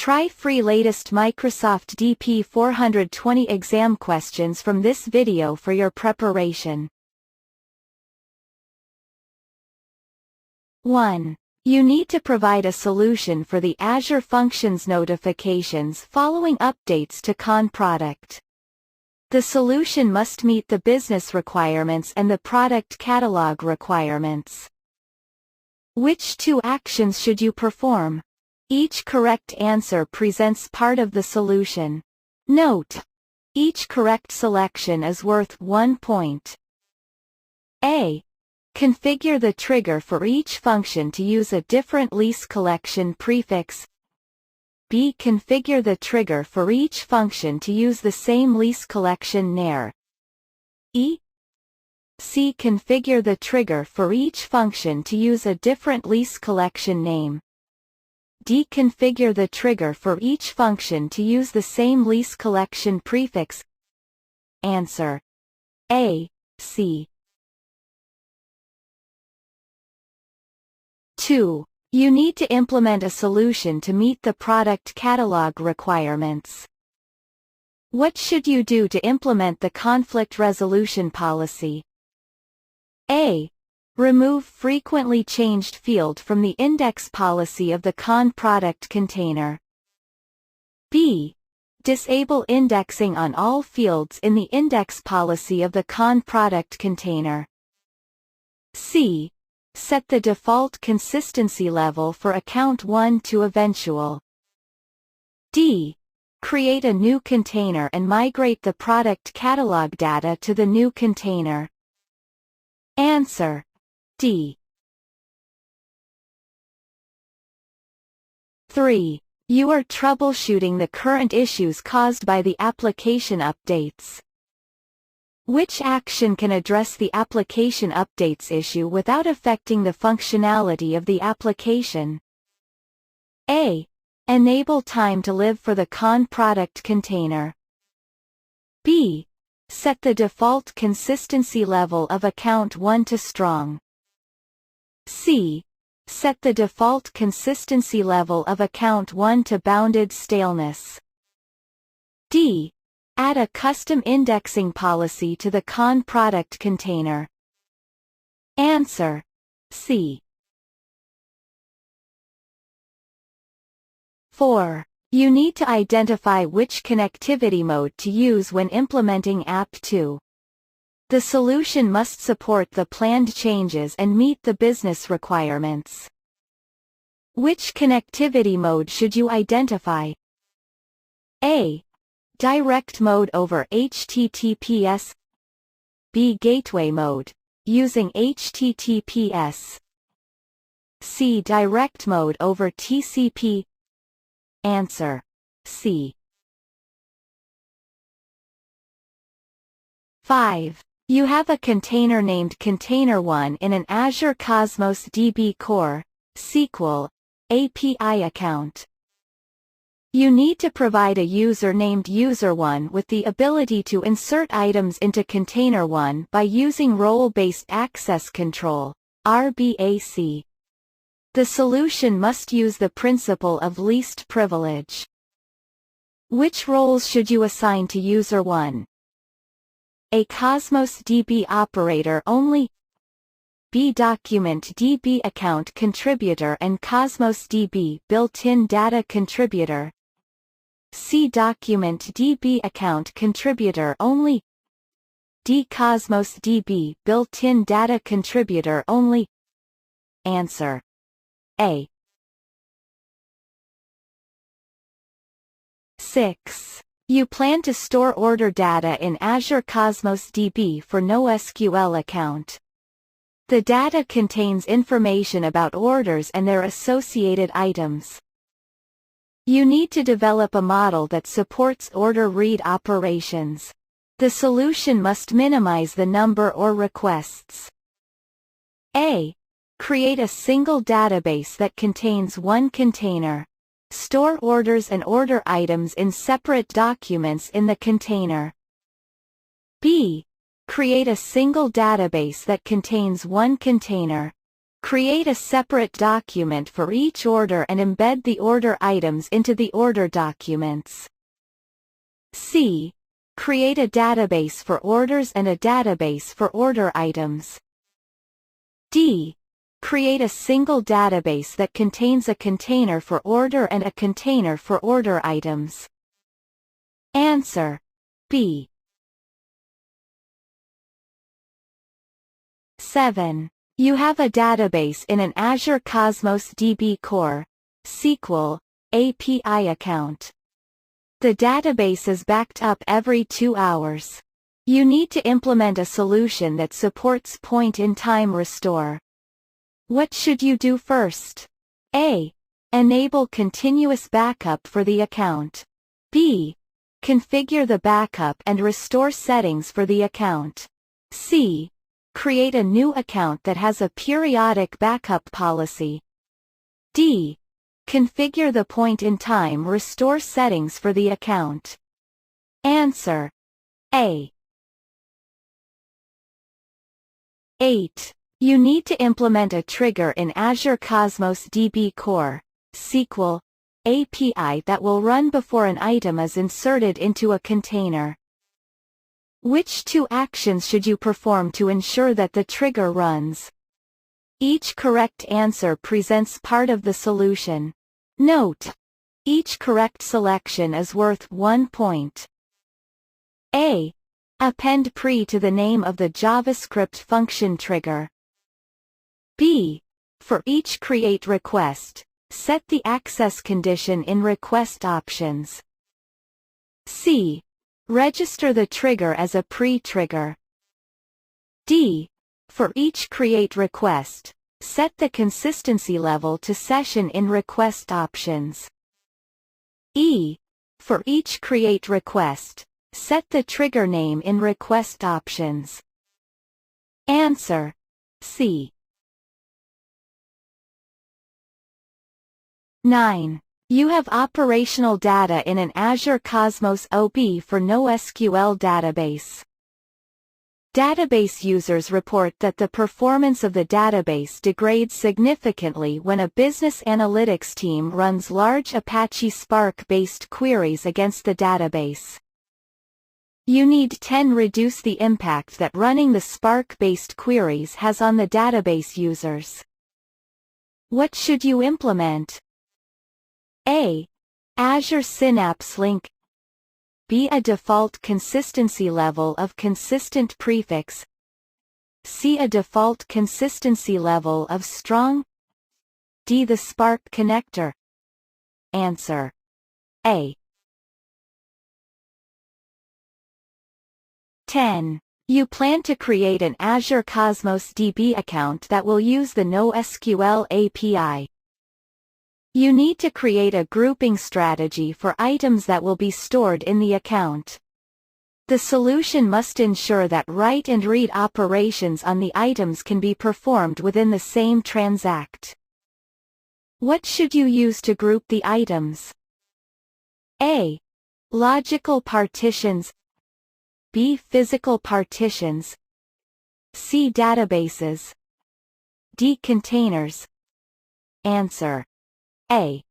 Try free latest Microsoft DP-420 exam questions from this video for your preparation. 1. You need to provide a solution for the Azure Functions notifications following updates to Con product. The solution must meet the business requirements and the product catalog requirements. Which two actions should you perform? Each correct answer presents part of the solution. Note: each correct selection is worth 1 point. A. Configure the trigger for each function to use a different lease collection prefix. B. Configure the trigger for each function to use the same lease collection NAIR. E. C. Configure the trigger for each function to use a different lease collection name. D. Configure the trigger for each function to use the same lease collection prefix. Answer: A, C. 2. You need to implement a solution to meet the product catalog requirements. What should you do to implement the conflict resolution policy? A. Remove frequently changed field from the index policy of the Con product container. B. Disable indexing on all fields in the index policy of the Con product container. C. Set the default consistency level for account 1 to eventual. D. Create a new container and migrate the product catalog data to the new container. Answer: D. 3. You are troubleshooting the current issues caused by the application updates. Which action can address the application updates issue without affecting the functionality of the application? A. Enable time to live for the Con product container. B. Set the default consistency level of account 1 to strong. C. Set the default consistency level of account 1 to bounded staleness. D. Add a custom indexing policy to the Con product container. Answer: C. 4. You need to identify which connectivity mode to use when implementing App 2. The solution must support the planned changes and meet the business requirements. Which connectivity mode should you identify? A. Direct mode over HTTPS. B. Gateway mode, using HTTPS. C. Direct mode over TCP. Answer: C. 5. You have a container named Container1 in an Azure Cosmos DB Core SQL API account. You need to provide a user named User1 with the ability to insert items into Container1 by using role-based access control (RBAC). The solution must use the principle of least privilege. Which roles should you assign to User1? A. Cosmos DB operator only. B. Document DB account contributor and Cosmos DB built-in data contributor. C. Document DB account contributor only. D. Cosmos DB built-in data contributor only. Answer: A. 6. You plan to store order data in Azure Cosmos DB for NoSQL account. The data contains information about orders and their associated items. You need to develop a model that supports order read operations. The solution must minimize the number or requests. A. Create a single database that contains one container. Store orders and order items in separate documents in the container. B. Create a single database that contains one container. Create a separate document for each order and embed the order items into the order documents. C. Create a database for orders and a database for order items. D. Create a single database that contains a container for order and a container for order items. Answer. B. 7. You have a database in an Azure Cosmos DB Core SQL API account. The database is backed up every 2 hours. You need to implement a solution that supports point-in-time restore. What should you do first? A. Enable continuous backup for the account. B. Configure the backup and restore settings for the account. C. Create a new account that has a periodic backup policy. D. Configure the point-in-time restore settings for the account. Answer. A. 8. You need to implement a trigger in Azure Cosmos DB Core SQL API that will run before an item is inserted into a container. Which 2 actions should you perform to ensure that the trigger runs? Each correct answer presents part of the solution. Note: each correct selection is worth 1 point. A. Append pre to the name of the JavaScript function trigger. B. For each create request, set the access condition in request options. C. Register the trigger as a pre-trigger. D. For each create request, set the consistency level to session in request options. E. For each create request, set the trigger name in request options. Answer. C. 9. You have operational data in an Azure Cosmos OB for NoSQL database. Database users report that the performance of the database degrades significantly when a business analytics team runs large Apache Spark-based queries against the database. You need 10 reduce the impact that running the Spark-based queries has on the database users. What should you implement? A. Azure Synapse Link. B. A default consistency level of consistent prefix. C. A default consistency level of strong. D. The Spark connector. Answer. A. 10. You plan to create an Azure Cosmos DB account that will use the NoSQL API. You need to create a grouping strategy for items that will be stored in the account. The solution must ensure that write and read operations on the items can be performed within the same transact. What should you use to group the items? A. Logical partitions. B. Physical partitions. C. Databases. D. Containers. Answer. A.